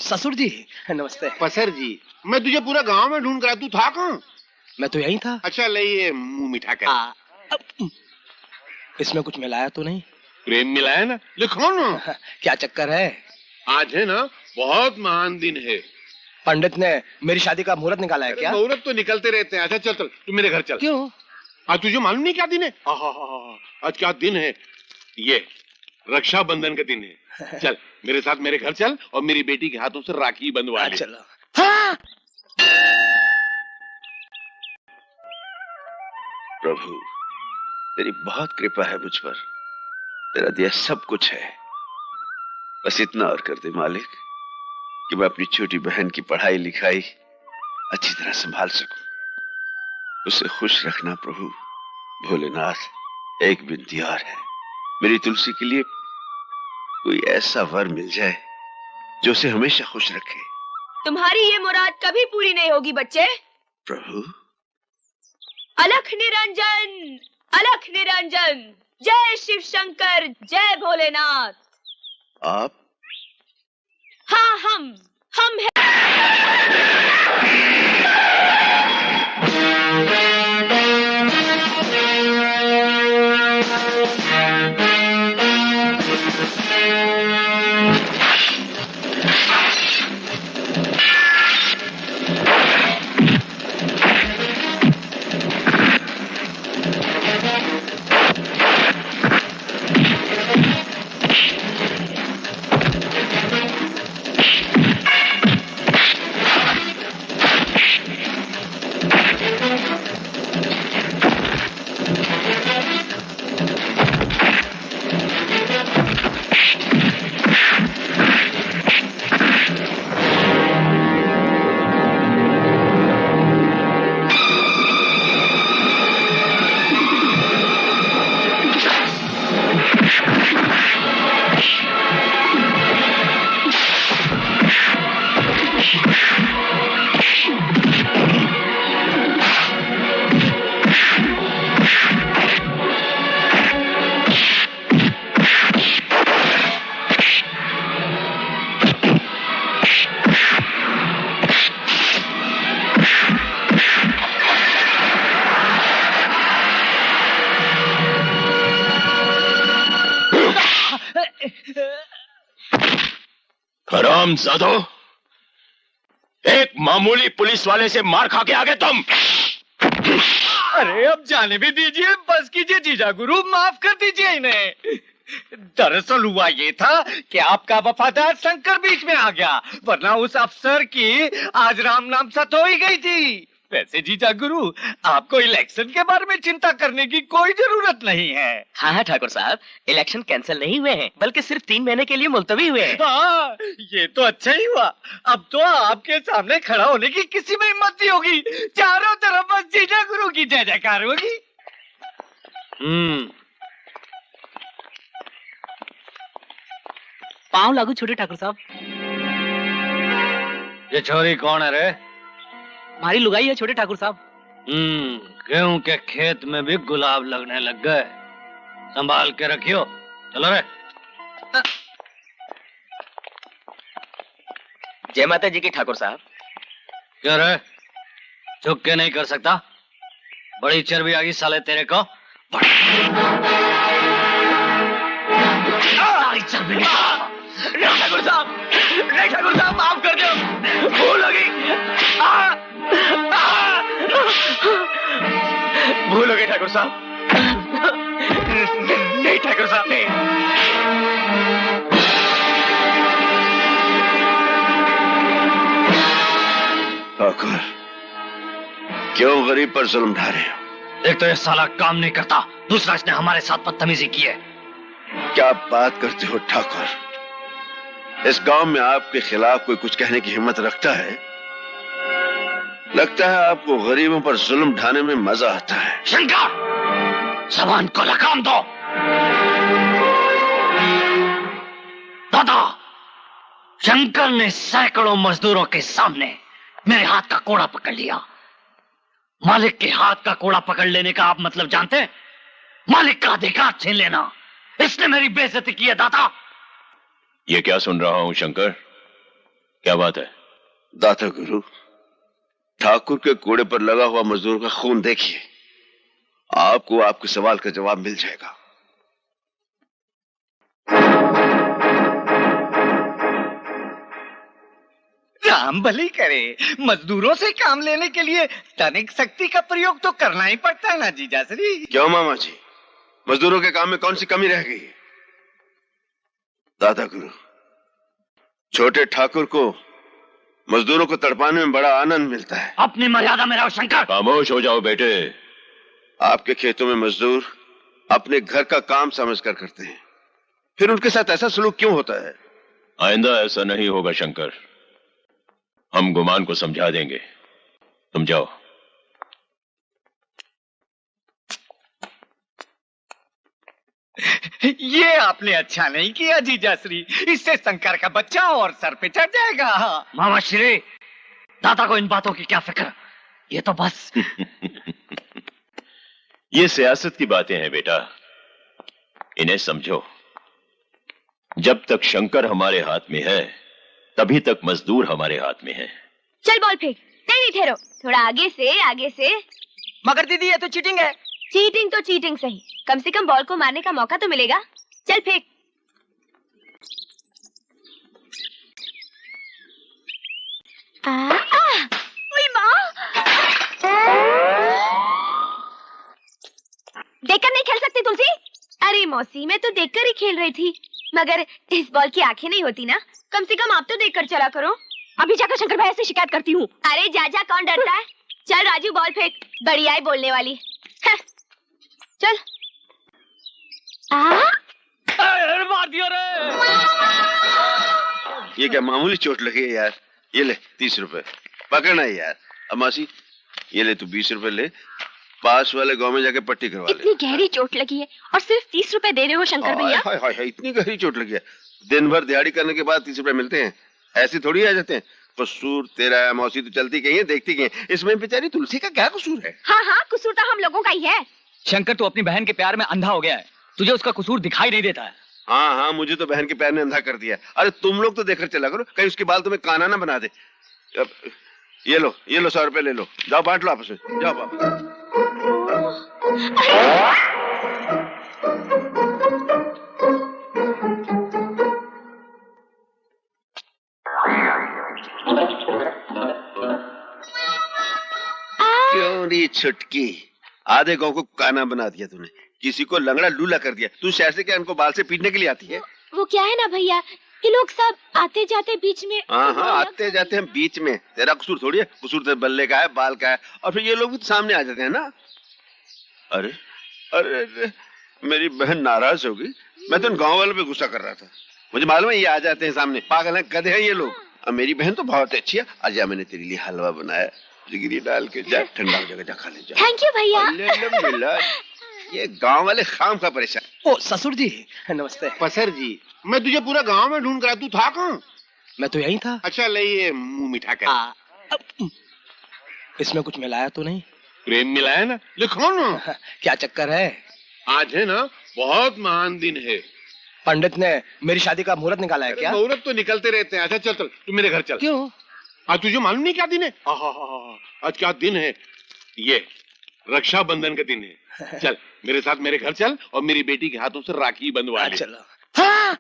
ससुर जी नमस्ते। पसर जी, मैं तुझे पूरा गांव में ढूंढ कर, तू था कहाँ? मैं तो यहीं था। अच्छा ले ये मुंह मीठा कर। इसमें कुछ मिलाया तो नहीं? प्रेम मिलाया ना, लिखो ना। क्या चक्कर है? आज है ना बहुत महान दिन है। पंडित ने मेरी शादी का मुहूर्त निकाला है क्या? मुहूर्त तो निकलते रहते हैं। अच्छा चल चल, तू मेरे घर चल। क्यों? आज तुझे मालूम नहीं क्या दिन है? आज क्या दिन है? ये रक्षाबंधन का दिन है। चल मेरे साथ मेरे घर चल और मेरी बेटी के हाथों से राखी बंधवा ले। चलो। हाँ। प्रभु तेरी बहुत कृपा है मुझ पर, तेरा दिया सब कुछ है। बस इतना और कर दे मालिक कि मैं अपनी छोटी बहन की पढ़ाई लिखाई अच्छी तरह संभाल सकूं। उसे खुश रखना प्रभु। भोलेनाथ एक विनती और है, मेरी तुलसी के लिए कोई ऐसा वर मिल जाए जो उसे हमेशा खुश रखे। तुम्हारी ये मुराद कभी पूरी नहीं होगी बच्चे। प्रभु अलख निरंजन, अलख निरंजन, जय शिव शंकर, जय भोलेनाथ। आप? हाँ हम हैं। हरामजादो, एक मामूली पुलिस वाले से मार खा के आ गए तुम। अरे अब जाने भी दीजिए, बस कीजिए जीजा गुरु, माफ कर दीजिए इन्हें। दरअसल हुआ ये था कि आपका वफादार शंकर बीच में आ गया, वरना उस अफसर की आज राम नाम सत हो ही गई थी। वैसे जीजा गुरु, आपको इलेक्शन के बारे में चिंता करने की कोई जरूरत नहीं है। हाँ ठाकुर साहब, इलेक्शन कैंसिल नहीं हुए हैं, बल्कि सिर्फ 3 महीने के लिए मुलतवी हुए हैं। हाँ, ये तो अच्छा ही हुआ। अब तो आपके सामने खड़ा होने की किसी में हिम्मत नहीं होगी। चारों तरफ बस जीजा गुरु की जय जयकार होगी। पाँव लागू छोटे ठाकुर साहब। ये छोरी कौन है रे? हमारी लुगाई है छोटे ठाकुर साहब। गेहूं के खेत में भी गुलाब लगने लग गए, संभाल के रखियो। चलो रे। जय माता जी की ठाकुर साहब। क्या रे, चुप के नहीं कर सकता? बड़ी चर्बी आ गई साले तेरे को। ठाकुर साहब, नहीं ठाकुर साहब, माफ कर दो, भूल हो गई। भूल हो गई ठाकुर साहब। नहीं ठाकुर साहब, नहीं। ठाकुर, क्यों गरीब पर जुल्म ढा रहे हो? एक तो ये साला काम नहीं करता, दूसरा इसने हमारे साथ बदतमीजी की है। क्या बात करते हो ठाकुर? इस गांव में आपके खिलाफ कोई कुछ कहने की हिम्मत रखता है? लगता है आपको गरीबों पर जुल्म ढाने में मजा आता है। शंकर, जबान को लगाम दो। दादा, शंकर ने सैकड़ों मजदूरों के सामने मेरे हाथ का कोड़ा पकड़ लिया। मालिक के हाथ का कोड़ा पकड़ लेने का आप मतलब जानते हैं? मालिक का अधिकार छीन लेना। इसने मेरी बेइज्जती की है दादा। ये क्या सुन रहा हूं शंकर? क्या बात है? दाता गुरु, ठाकुर के कोड़े पर लगा हुआ मजदूर का खून देखिए, आपको आपके सवाल का जवाब मिल जाएगा। राम भली करे, मजदूरों से काम लेने के लिए तनिक शक्ति का प्रयोग तो करना ही पड़ता है ना जीजाश्री। क्यों मामा जी, मजदूरों के काम में कौन सी कमी रह गई है? दादा गुरु, छोटे ठाकुर को मजदूरों को तड़पाने में बड़ा आनंद मिलता है। अपनी मर्यादा में रहो शंकर। खामोश हो जाओ बेटे। आपके खेतों में मजदूर अपने घर का काम समझकर करते हैं, फिर उनके साथ ऐसा सलूक क्यों होता है? आइंदा ऐसा नहीं होगा शंकर, हम गुमान को समझा देंगे। तुम जाओ। ये आपने अच्छा नहीं किया जीजाश्री, इससे शंकर का बच्चा और सर पे चढ़ जाएगा। मामा श्री, दादा को इन बातों की क्या फिक्र, ये तो बस ये सियासत की बातें हैं बेटा, इन्हें समझो। जब तक शंकर हमारे हाथ में है तभी तक मजदूर हमारे हाथ में है। चल बॉल फेंक। नहीं ठहरो, थोड़ा आगे से आगे से। मगर दीदी ये तो चीटिंग है। चीटिंग तो चीटिंग सही, कम से कम बॉल को मारने का मौका तो मिलेगा। चल फेंक। ओए माँ, देखकर नहीं खेल सकती तुलसी? अरे मौसी, मैं तो देखकर ही खेल रही थी, मगर इस बॉल की आंखें नहीं होती ना, कम से कम आप तो देखकर चला करो। अभी जाकर शंकर भैया से शिकायत करती हूँ। अरे जा जा, कौन डरता है। चल राजू बॉल फेंक, बढ़िया है बोलने वाली। चल। मार दिया रे। ये क्या मामूली चोट लगी है यार? ये ले 30 रुपए, पकड़ना है यार। अमासी, ये ले तू 20 रुपए ले, पास वाले गांव में जाके पट्टी करवा ले। इतनी गहरी चोट लगी है और सिर्फ 30 रुपए दे रहे हो शंकर भैया? हाय हाय हाय, इतनी गहरी चोट लगी है? दिन भर दिहाड़ी करने के बाद 30 रुपए मिलते हैं, ऐसे थोड़ी आ जाते हैं। कसूर तेरा है मौसी, तो चलती गई है देखती गई है, इसमें बेचारी तुलसी का क्या कसूर है? हाँ हाँ, कसूर तो हम लोगों का ही है। शंकर तू अपनी बहन के प्यार में अंधा हो गया है, तुझे उसका कसूर दिखाई नहीं देता है। हाँ हाँ, मुझे तो बहन के प्यार ने अंधा कर दिया। अरे तुम लोग तो देखकर चला करो, कहीं उसके बाल तुम्हें काना ना बना दे। अब ये लो 100 रुपए ले लो, जाओ बांट लो आपस में, जाओ वापस। क्यों री छुटकी, आधे गांव को काना बना दिया तूने, किसी को लंगड़ा लूला कर दिया। तू शहर से क्या उनको बाल से पीटने के लिए आती है? वो क्या है ना भैया, ये लोग सब आते जाते बीच में। हाँ हाँ, आते जाते हैं बीच में, तेरा कसूर थोड़ी है। कसूर तो बल्ले का है, बाल का है, और फिर ये लोग भी तो सामने आ जाते हैं ना। अरे अरे, अरे मेरी बहन नाराज होगी, मैं तो उन गाँव वालों पे गुस्सा कर रहा था। मुझे मालूम है ये आ जाते हैं सामने, पागल हैं, गधे हैं ये लोग। अब मेरी बहन तो बहुत अच्छी है। आज मैंने तेरे लिए हलवा बनाया, जिगरी डाल के, जा ठंडा हो जाएगा, जा खा ले जा। थैंक यू भैया। मिला ये गांव वाले खाम का परेशान। ओ ससुर जी नमस्ते। पसर जी, मैं तुझे पूरा गांव में ढूंढ कर आया, तू था कहाँ? मैं तो यही था। अच्छा ले ये मुंह मीठा कर। इसमें कुछ मिलाया तो नहीं? प्रेम मिला है ना, लिखो ना। क्या चक्कर है? आज है ना बहुत महान दिन है। पंडित ने मेरी शादी का मुहूर्त निकाला है क्या? मुहूर्त तो निकलते रहते हैं। अच्छा चल चल, तू मेरे घर चल। क्यों? आज तुझे मालूम नहीं क्या दिन है? आज क्या दिन है? ये रक्षाबंधन का दिन है। चल मेरे साथ मेरे घर चल और मेरी बेटी के हाथों से राखी बंधवा ले। चलो। हाँ।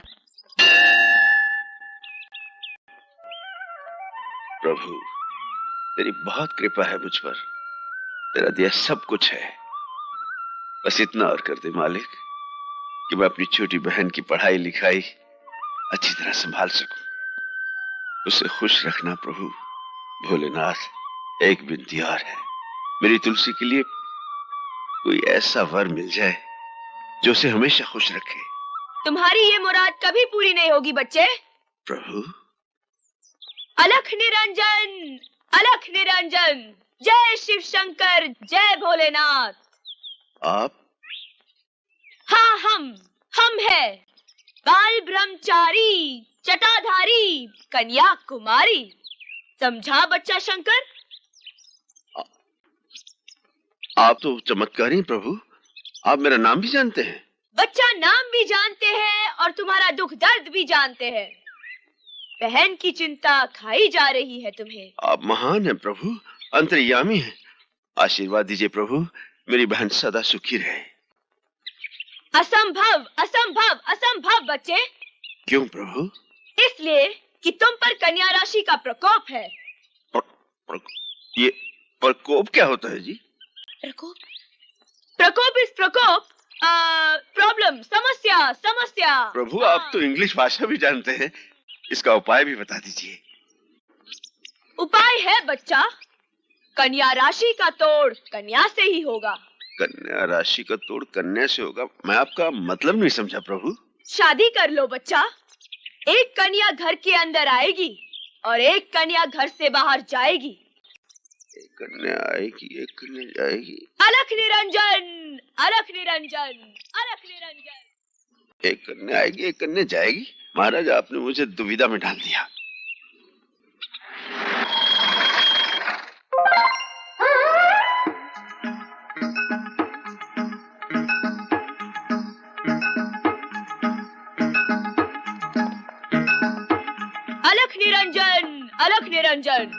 प्रभु तेरी बहुत कृपा है मुझ पर, तेरा दिया सब कुछ है, बस इतना और कर दे मालिक कि मैं अपनी छोटी बहन की पढ़ाई लिखाई अच्छी तरह संभाल सकूं। उसे खुश रखना प्रभु। भोलेनाथ एक विनती और है, मेरी तुलसी के लिए कोई ऐसा वर मिल जाए जो उसे हमेशा खुश रखे। तुम्हारी ये मुराद कभी पूरी नहीं होगी बच्चे। प्रभु अलख निरंजन, अलख निरंजन, जय शिव शंकर, जय भोलेनाथ। आप? हाँ हम है बाल ब्रह्मचारी, जटाधारी, कन्याकुमारी। समझा बच्चा शंकर? आप तो चमत्कारी हैं प्रभु, आप मेरा नाम भी जानते हैं। बच्चा नाम भी जानते हैं और तुम्हारा दुख दर्द भी जानते हैं। बहन की चिंता खाई जा रही है तुम्हें। आप महान हैं प्रभु, अंतर्यामी हैं। आशीर्वाद दीजिए प्रभु, मेरी बहन सदा सुखी रहे। असंभव, असंभव, असंभव बच्चे। क्यों प्रभु? इसलिए कि तुम पर कन्या राशि का प्रकोप है। ये प्रकोप क्या होता है जी? प्रकोप, प्रकोप इस प्रकोप, प्रॉब्लम, समस्या, समस्या। प्रभु आप तो इंग्लिश भाषा भी जानते हैं, इसका उपाय भी बता दीजिए। उपाय है बच्चा, कन्या राशि का तोड़ कन्या से ही होगा। कन्या राशि का तोड़ कन्या से होगा? मैं आपका मतलब नहीं समझा प्रभु। शादी कर लो बच्चा, एक कन्या घर के अंदर आएगी और एक कन्या घर से बाहर जाएगी। एक कन्या आएगी, एक कन्या जाएगी। अलख निरंजन, अलख निरंजन, अलख निरंजन। एक कन्या आएगी, एक कन्या जाएगी। महाराज आपने मुझे दुविधा में डाल दिया। अलख निरंजन, अलख निरंजन।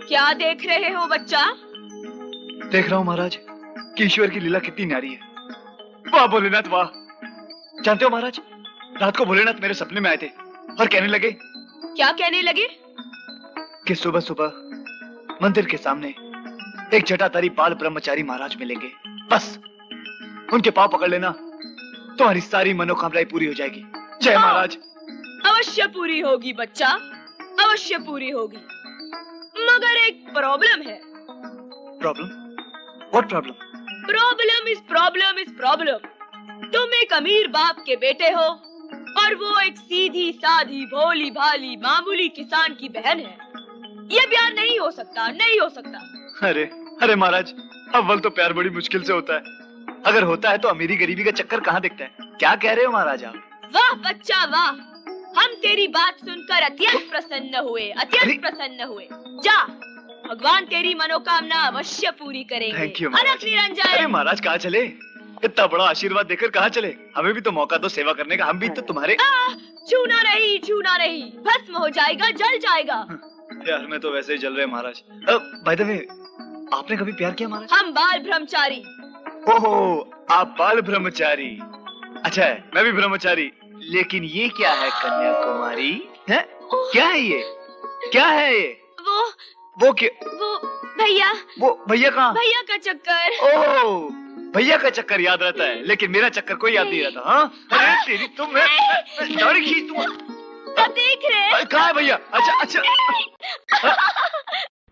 क्या देख रहे हो बच्चा? देख रहा हूँ महाराज कि ईश्वर की लीला कितनी न्यारी है। वाह भोलेनाथ वाह। जानते हो महाराज, रात को भोलेनाथ मेरे सपने में आए थे और कहने लगे। क्या कहने लगे? कि सुबह सुबह मंदिर के सामने एक जटाधारी बाल ब्रह्मचारी महाराज मिलेंगे, बस उनके पांव पकड़ लेना, तुम्हारी सारी मनोकामनाएं पूरी हो जाएगी। जय महाराज। अवश्य पूरी होगी बच्चा, अवश्य पूरी होगी, मगर एक प्रॉब्लम है। Problem? What problem? Problem is problem is problem. तुम एक अमीर बाप के बेटे हो और वो एक सीधी साधी भोली भाली मामूली किसान की बहन है। ये प्यार नहीं हो सकता, नहीं हो सकता। अरे अरे महाराज, अव्वल तो प्यार बड़ी मुश्किल से होता है, अगर होता है तो अमीरी गरीबी का चक्कर कहाँ दिखता है। क्या कह रहे हो महाराज आप? वाह बच्चा वाह, हम तेरी बात सुनकर अत्यंत प्रसन्न हुए, अत्यंत प्रसन्न हुए। जा, भगवान तेरी मनोकामना अवश्य पूरी करेंगे। थैंक यू महाराज। निरंजन। अरे महाराज कहाँ चले? इतना बड़ा आशीर्वाद देकर कहाँ चले? हमें भी तो मौका दो सेवा करने का, हम भी तो तुम्हारे। छूना नहीं, छूना नहीं, भस्म हो जाएगा, जल जाएगा। यार मैं तो वैसे ही जल रहे महाराज। बाय द वे, आपने कभी प्यार किया महाराज? हम बाल ब्रह्मचारी। ओहो, आप बाल ब्रह्मचारी। अच्छा है, मैं भी ब्रह्मचारी। लेकिन ये क्या है कन्याकुमारी? है? क्या है ये? क्या है ये? वो क्या? वो भैया। वो भैया कहाँ? भैया का चक्कर। ओह, भैया का चक्कर याद रहता है, लेकिन मेरा चक्कर कोई याद नहीं रहता। हाँ? अरे तेरी तुम दाढ़ी खींच तुम। देख रहे? कहाँ है भैया? अच्छा अच्छा।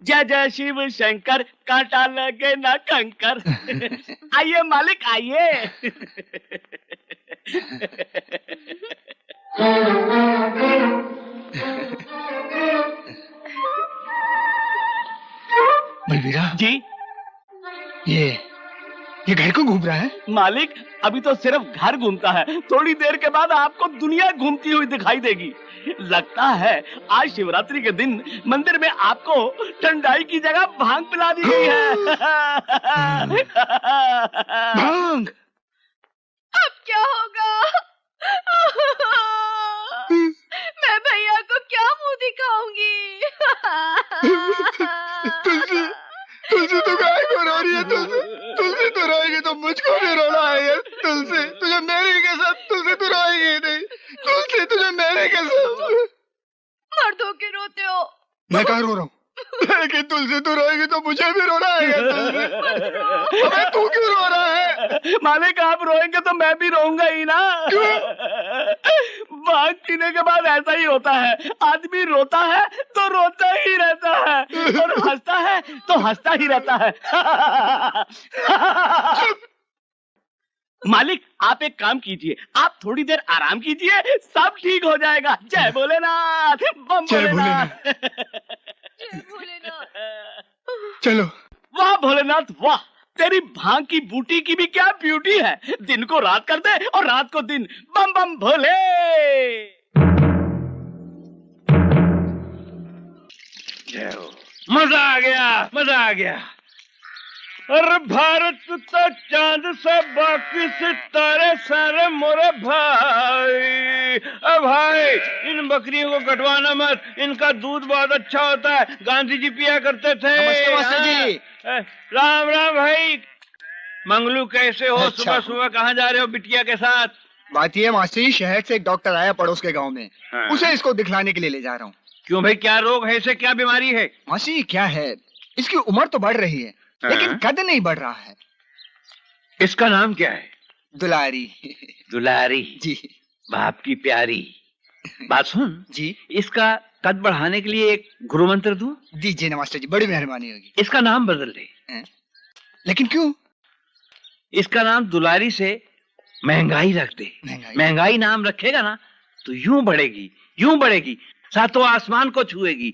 जय जय शिव शंकर, कांटा लगे ना कंकर। आइए मालिक आइए। बलबीरा जी, ये घर को घूम रहा है? मालिक अभी तो सिर्फ घर घूमता है, थोड़ी देर के बाद आपको दुनिया घूमती हुई दिखाई देगी। लगता है आज शिवरात्रि के दिन मंदिर में आपको ठंडाई की जगह भांग पिला दी गई है। भांग? अब क्या होगा? मैं भैया को क्या मुंह दिखाऊंगी? तुलसी तो गाय को रो रही है। तुलसी तो रोएगी तो मुझको भी रोना है। तुलसी तुझे मेरी कसम, तुलसी तो रोएगी नहीं। तुलसी तुझे मेरी कसम। मर्दों के रोते हो। मैं कहाँ रो रहा हूँ? लेकिन तुलसी तू रोएगी तो मुझे भी रोना है। अबे तू क्यों रो रहा है? मालिक आप रोएंगे तो मैं भी रोऊंगा ही ना। भांग पीने के बाद ऐसा ही होता है, आदमी रोता है तो रोता ही रहता है और हंसता है तो हंसता ही रहता है। मालिक आप एक काम कीजिए, आप थोड़ी देर आराम कीजिए, सब ठीक हो जाएगा। जय भोलेनाथ, बम भोलेनाथ। जय भोलेनाथ। चलो। वाह भोलेनाथ वाह, तेरी भांग की बूटी की भी क्या ब्यूटी है। दिन को रात कर दे और रात को दिन। बम बम भोले। जय हो। मजा आ गया, मजा आ गया। अरे भारत तो चांद से बाकी सितारे सारे मोरे भाई। अब भाई इन बकरियों को कटवाना मत, इनका दूध बहुत अच्छा होता है, गांधी जी पिया करते थे। नमस्ते मास्टर जी। राम राम भाई। मंगलू कैसे हो? अच्छा। सुबह सुबह कहाँ जा रहे हो बिटिया के साथ? बात ये मास्टर जी, शहर से एक डॉक्टर आया पड़ोस के गांव में। हाँ। उसे इसको दिखलाने के लिए ले जा रहा हूँ। क्यों भाई, क्या रोग है इसे, क्या बीमारी है? मास्टर जी क्या है, इसकी उम्र तो बढ़ रही है लेकिन कद नहीं बढ़ रहा है। इसका नाम क्या है? दुलारी। दुलारी जी बाप की प्यारी। बात सुन जी। इसका कद बढ़ाने के लिए एक गुरु मंत्र दूं? दीजिए ना मास्टर जी, बड़ी मेहरबानी होगी। इसका नाम बदल दे। लेकिन क्यों? इसका नाम दुलारी से महंगाई रख दे। महंगाई नाम रखेगा ना तो यूं बढ़ेगी सातों आसमान को छुएगी।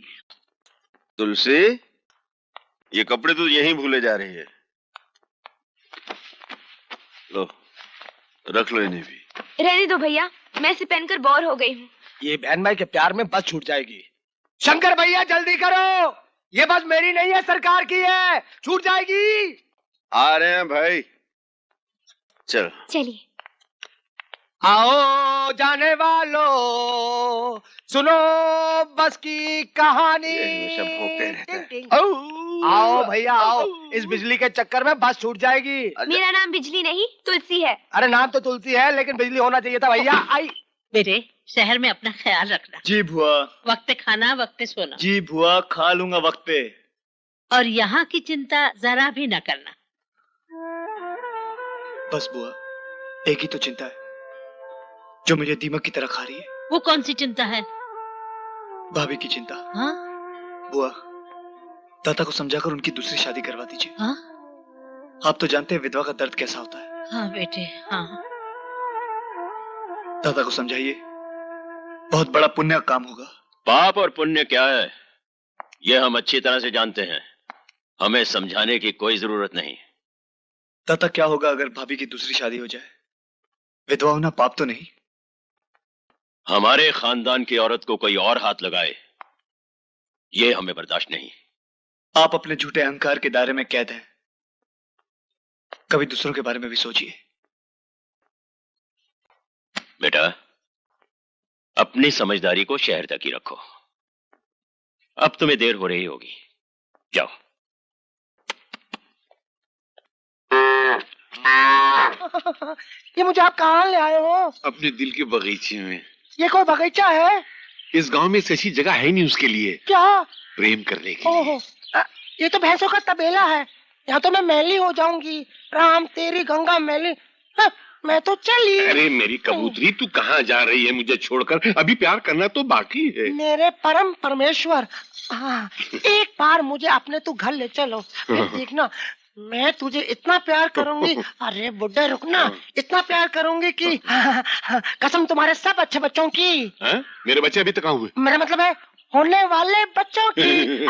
तुलसी, ये कपड़े तो यहीं भूले जा रही है। लो, रख लो इन्हें भी। रहने दो भैया, मैं इसे पहनकर बोर हो गई हूँ। ये बहन भाई के प्यार में बस छूट जाएगी। शंकर भैया जल्दी करो, ये बस मेरी नहीं है, सरकार की है, छूट जाएगी। आ रहे हैं भाई, चलो चलिए। आओ जाने वालों, सुनो बस की कहानी। ये सब भोंकते रहते हैं। आओ भैया आओ, इस बिजली के चक्कर में बस छूट जाएगी। मेरा नाम बिजली नहीं तुलसी है। अरे नाम तो तुलसी है लेकिन बिजली होना चाहिए था भैया। आई। बेटे, शहर में अपना ख्याल रखना। जी बुआ। वक्त खाना वक्त सोना। जी बुआ, खा लूंगा वक्त पे। और यहाँ की चिंता जरा भी न करना। बस बुआ, एक ही तो चिंता है जो मुझे दीमक की तरह खा रही है। वो कौन सी चिंता है? भाभी की चिंता। हाँ? बुआ, दादा को समझाकर उनकी दूसरी शादी करवा दीजिए। हाँ? आप तो जानते हैं विधवा का दर्द कैसा होता है। हाँ बेटे, हाँ। दादा को समझाइए, बहुत बड़ा पुण्य का काम होगा। पाप और पुण्य क्या है ये हम अच्छी तरह से जानते हैं, हमें समझाने की कोई जरूरत नहीं। दादा क्या होगा अगर भाभी की दूसरी शादी हो जाए? विधवा होना पाप तो नहीं? हमारे खानदान की औरत को कोई और हाथ लगाए ये हमें बर्दाश्त नहीं। आप अपने झूठे अहंकार के दायरे में कैद हैं, कभी दूसरों के बारे में भी सोचिए। बेटा, अपनी समझदारी को शहर तक ही रखो। अब तुम्हें देर हो रही होगी, जाओ। ये मुझे आप कहाँ ले आए हो? अपने दिल के बगीचे में। ये कोई बगीचा है? इस गांव में ऐसी जगह है नहीं उसके लिए। क्या? प्रेम करने के लिए। ओहो, ये तो भैंसों का तबेला है, यहाँ तो मैं मैली हो जाऊंगी। राम तेरी गंगा मैली। मैं तो चली। अरे मेरी कबूतरी, तू कहाँ जा रही है मुझे छोड़कर? अभी प्यार करना तो बाकी है। मेरे परम परमेश्वर, हाँ, एक बार मुझे अपने तू घर ले चलो। देखना, मैं तुझे इतना प्यार करूंगी। अरे बुड्ढे रुकना, इतना प्यार करूंगी कि कसम तुम्हारे सब अच्छे बच्चों की। हा? मेरे बच्चे अभी तक कहाँ हुए? मेरा मतलब है होने वाले बच्चों की।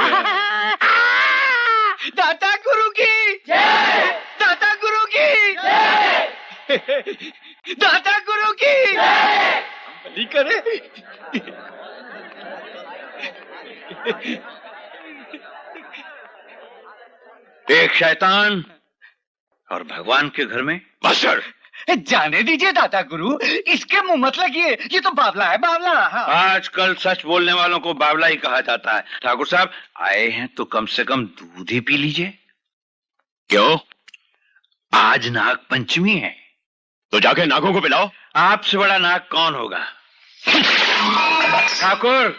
दाता गुरु की जय। दाता गुरु की जय। दाता गुरु की जय। भली करे। एक शैतान और भगवान के घर में बसर। जाने दीजिए दाता गुरु, इसके मुंह मत लगिए, ये तो बावला है, बावला। हाँ। आजकल सच बोलने वालों को बावला ही कहा जाता है। ठाकुर साहब आए हैं तो कम से कम दूध ही पी लीजिए। क्यों? आज नाग पंचमी है। तो जाके नागों को पिलाओ। आपसे बड़ा नाग कौन होगा? ठाकुर,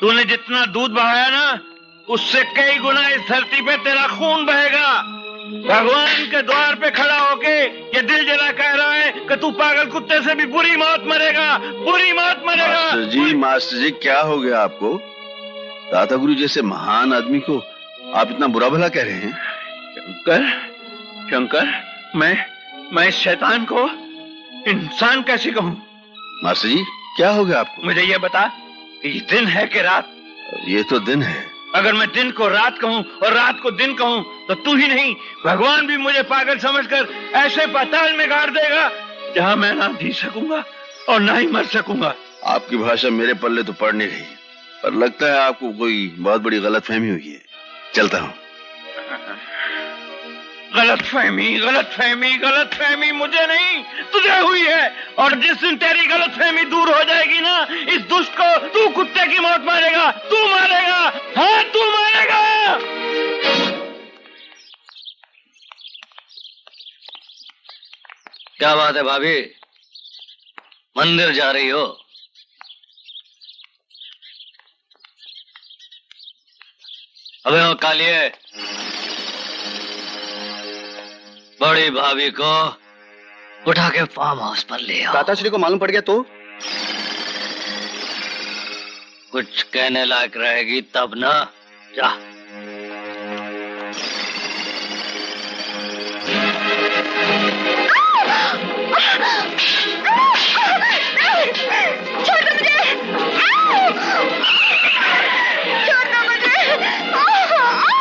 तूने जितना दूध बहाया ना, उससे कई गुना इस धरती पे तेरा खून बहेगा। भगवान के द्वार पे खड़ा होके ये दिल जला कह रहा है कि तू पागल कुत्ते से भी बुरी मौत मरेगा, बुरी मौत मरेगा। मास्टर जी क्या हो गया आपको? दाता गुरु जैसे महान आदमी को आप इतना बुरा भला कह रहे हैं? शंकर, मैं इस शैतान को इंसान कैसे कहूँ? मास्टर जी क्या हो गया आपको? मुझे ये बता, ये दिन है कि रात? ये तो दिन है। अगर मैं दिन को रात कहूँ और रात को दिन कहूँ तो तू ही नहीं, भगवान भी मुझे पागल समझकर ऐसे पाताल में गाड़ देगा जहाँ मैं ना जी सकूंगा और ना ही मर सकूंगा। आपकी भाषा मेरे पल्ले तो पड़ नहीं रही, पर लगता है आपको कोई बहुत बड़ी गलतफहमी हुई है। चलता हूँ। गलतफहमी मुझे नहीं, तुझे हुई है। और जिस दिन तेरी गलतफहमी दूर हो जाएगी ना, इस दुष्ट को तू कुत्ते की मौत मारेगा, तू मारेगा, हाँ तू मारेगा। क्या बात है भाभी, मंदिर जा रही हो? अबे वो कालिए, बड़ी भाभी को उठा के फार्म हाउस पर ले आओ। दादाश्री को मालूम पड़ गया तो? कुछ कहने लायक रहेगी तब ना। जा। छोड़ दो मुझे, छोड़ दो मुझे।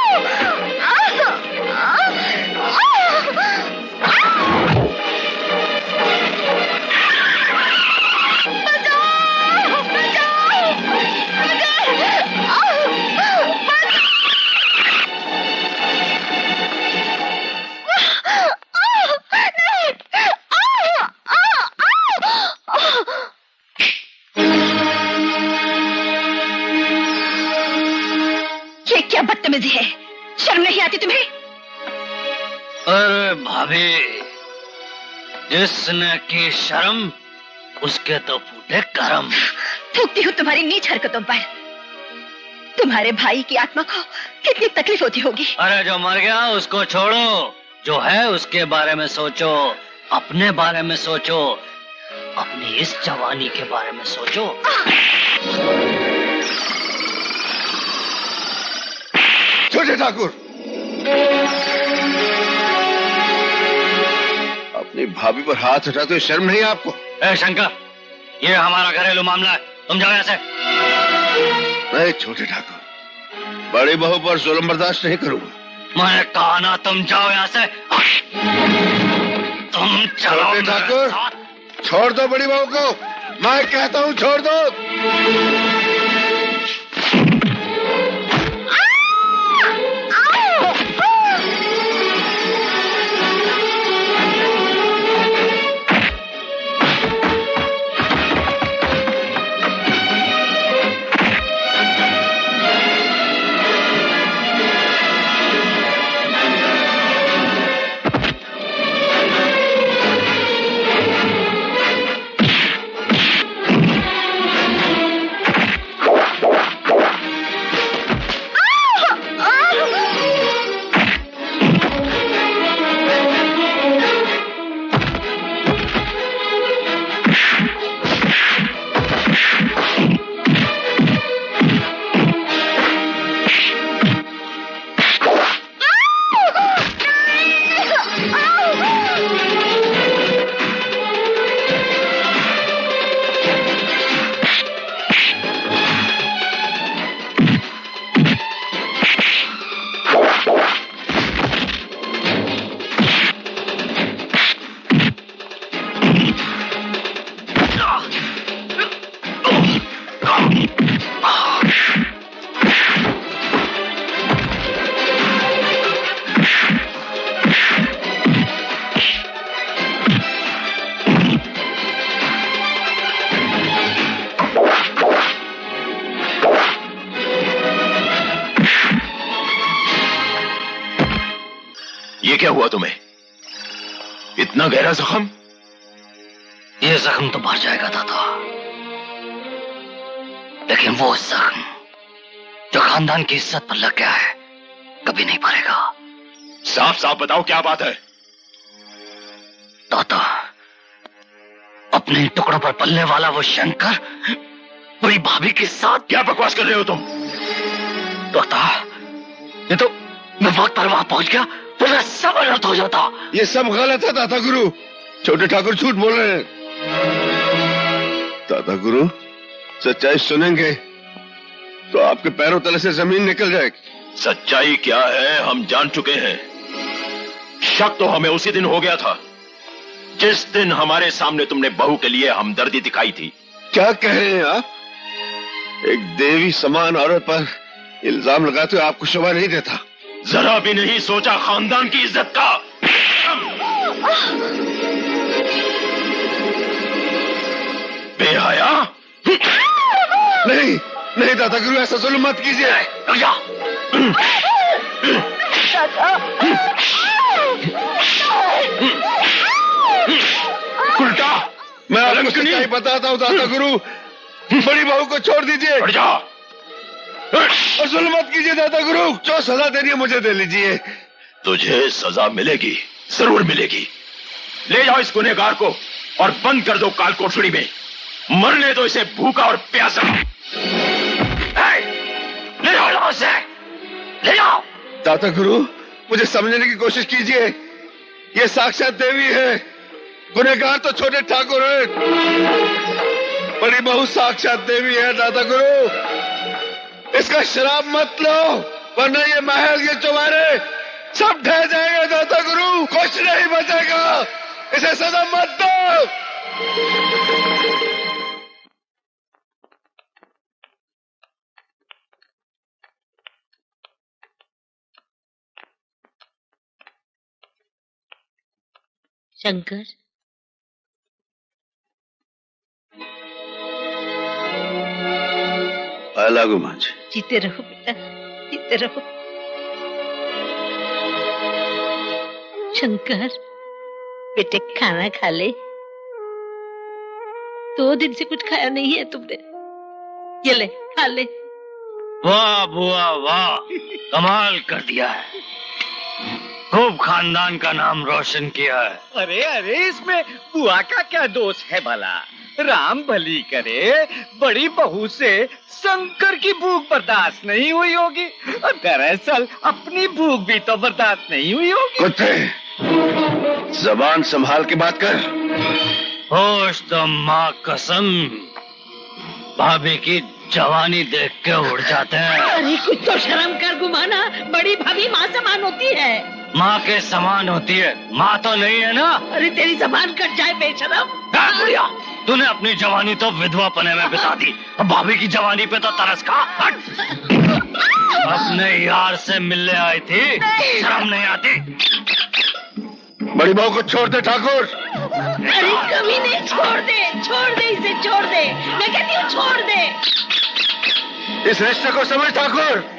ये क्या बदतमीजी है, शर्म नहीं आती तुम्हें? अरे भाभी, जिसने की शर्म उसके तो फूटे करम। थूकती हूँ तुम्हारी नीच हरकतों पर। तुम्हारे भाई की आत्मा को कितनी तकलीफ होती होगी। अरे जो मर गया उसको छोड़ो, जो है उसके बारे में सोचो, अपने बारे में सोचो, अपनी इस जवानी के बारे में सोचो। छोटे ठाकुर, अपनी भाभी पर हाथ उठाते हुए शर्म नहीं आपको? ए शंकर, ये हमारा घरेलू मामला है, तुम जाओ यहाँ से। नहीं छोटे ठाकुर, बड़ी बहू पर जुल्म बर्दाश्त नहीं करूंगा। मैंने कहा ना तुम जाओ यहाँ से। तुम चलो। छोटे ठाकुर, छोड़ दो बड़ी बहू को, मैं कहता हूँ छोड़ दो। ये क्या हुआ तुम्हें? इतना गहरा जख्म? ये जख्म तो भर जाएगा दादा, लेकिन वो जख्म जो खानदान की इज्जत पर लग गया है कभी नहीं भरेगा। साफ साफ बताओ क्या बात है? दादा, अपने टुकड़ों पर पलने वाला वो शंकर पूरी भाभी के साथ। क्या बकवास कर रहे हो तुम? दादा, ये तो मैं वक्त पर वहां पहुंच गया, पूरा सब अलर्ट हो जाता। ये सब गलत है दादा गुरु, छोटे ठाकुर झूठ बोल रहे हैं। दादा गुरु, सच्चाई सुनेंगे तो आपके पैरों तले से जमीन निकल जाएगी। सच्चाई क्या है हम जान चुके हैं। शक तो हमें उसी दिन हो गया था जिस दिन हमारे सामने तुमने बहू के लिए हमदर्दी दिखाई थी। क्या कह रहे हैं आप? एक देवी समान औरत पर इल्जाम लगाते हुए आपको शोभा नहीं देता। जरा भी नहीं सोचा खानदान की इज्जत का। बेहया। नहीं नहीं दादा गुरु, ऐसा जुल्म मत कीजिए। उल्टा मैं आपको सच्चाई बताता हूँ दादा गुरु, बड़ी बहू को छोड़ दीजिए और जुल्म मत कीजिए दादा गुरु। जो सजा देनी है मुझे दे लीजिए। तुझे सजा मिलेगी, जरूर मिलेगी। ले जाओ इस गुनहगार को और बंद कर दो काल कोठड़ी में। मरने दो इसे भूखा और प्यासा। ले जाओ यहाँ से, ले जाओ। दादा गुरु, मुझे समझने की कोशिश कीजिए। ये साक्षात देवी है, गुनहगार तो छोटे ठाकुर है। बड़ी बहू साक्षात देवी है दादा गुरु। इसका श्राप मत लो, वरना ये महल, ये चौबारे सब ढह जाएगा दादा गुरु। कुछ नहीं बचेगा। इसे सजा मत दो। शंकर, लागू माँ जी। जीते रहो बेटा, जीते रहो। शंकर बेटे, खाना खा ले। 2 दिन से कुछ खाया नहीं है तुमने। ये ले, खा ले। वाह बुआ वाह, कमाल कर दिया है। खूब खानदान का नाम रोशन किया है। अरे अरे, इसमें बुआ का क्या दोष है भला? राम भली करे, बड़ी बहू से शंकर की भूख बर्दाश्त नहीं हुई होगी। और दरअसल अपनी भूख भी तो बर्दाश्त नहीं हुई होगी। कुत्ते, जबान संभाल के बात कर। होश तो माँ कसम, भाभी की जवानी देख के उड़ जाते हैं। अरे कुछ तो शर्म कर गुमाना, बड़ी भाभी माँ समान होती है। माँ के समान होती है, माँ तो नहीं है ना। अरे तेरी जबान कट जाए बेशरम। बुढ़िया, तूने अपनी जवानी तो विधवा पने में बिता दी, अब भाभी की जवानी पे तो तरस खा। अपने यार से मिलने आई थी, शर्म नहीं आती? बड़ी बहू को छोड़ दे ठाकुर। अरे कभी नहीं, छोड़ दे, छोड़ दे इसे, छोड़ दे। मैं कहती हूँ छोड़ दे। इस रिश्ते को समझ ठाकुर।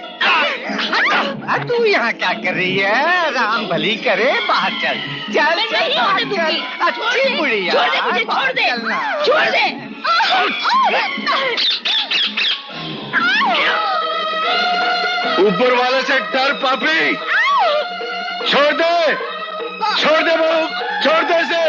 तू यहाँ क्या कर रही है? राम भली करे, बाहर चल। चल मैं नहीं होने दूंगी। अच्छी बुढ़िया, छोड़ दे मुझे, छोड़ दे, छोड़ दे। ऊपर वाले से डर पापी। छोड़ दे, छोड़ दे बहू, छोड़ दे इसे।